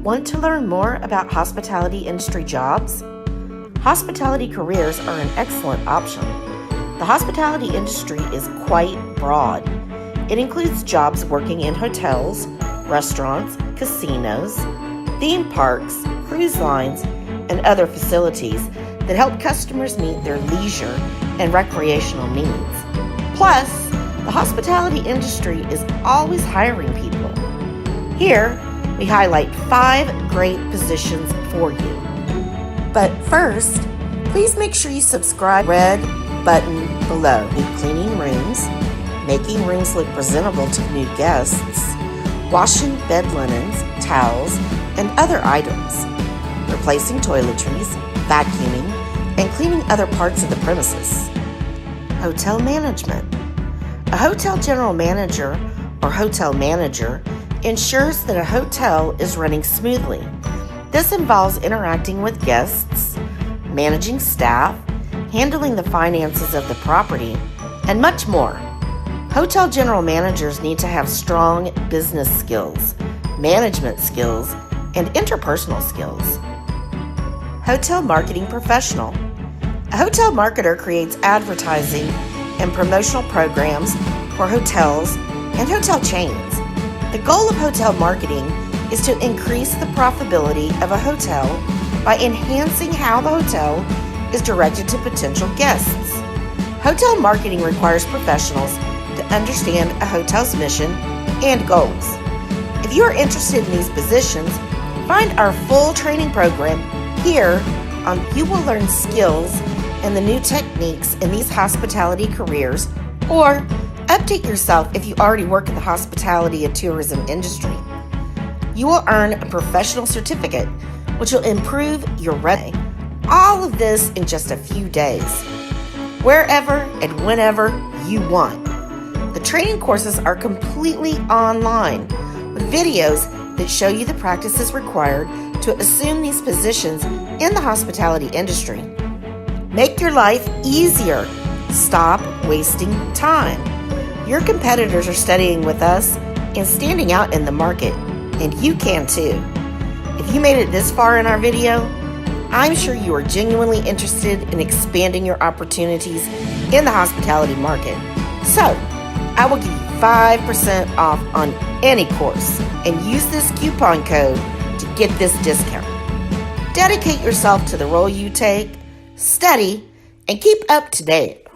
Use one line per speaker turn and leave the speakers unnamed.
Want to learn more about hospitality industry jobs? Hospitality careers are an excellent option. The hospitality industry is quite broad. It includes jobs working in hotels, restaurants, casinos, theme parks, cruise lines, and other facilities that help customers meet their leisure and recreational needs. Plus, the hospitality industry is always hiring people. Here, we highlight 5 great positions for you. But first, please make sure you subscribe. Red button below. Cleaning rooms, making rooms look presentable to new guests, washing bed linens, towels, and other items, replacing toiletries, vacuuming, and cleaning other parts of the premises. Hotel management. A hotel general manager or hotel manager ensures that a hotel is running smoothly. This involves interacting with guests, managing staff, handling the finances of the property, and much more. Hotel general managers need to have strong business skills, management skills, and interpersonal skills. Hotel marketing professional. A hotel marketer creates advertising and promotional programs for hotels and hotel chains. The goal of hotel marketing is to increase the profitability of a hotel by enhancing how the hotel is directed to potential guests. Hotel marketing requires professionals to understand a hotel's mission and goals. If you are interested in these positions, find our full training program here on You Will Learn Skills and the new techniques in these hospitality careers, or update yourself if you already work in the hospitality and tourism industry. You will earn a professional certificate, which will improve your resume. All of this in just a few days, wherever and whenever you want. The training courses are completely online with videos that show you the practices required to assume these positions in the hospitality industry. Make your life easier. Stop wasting time. Your competitors are studying with us and standing out in the market, and you can too. If you made it this far in our video, I'm sure you are genuinely interested in expanding your opportunities in the hospitality market. So, I will give you 5% off on any course, and use this coupon code to get this discount. Dedicate yourself to the role you take, study, and keep up to date.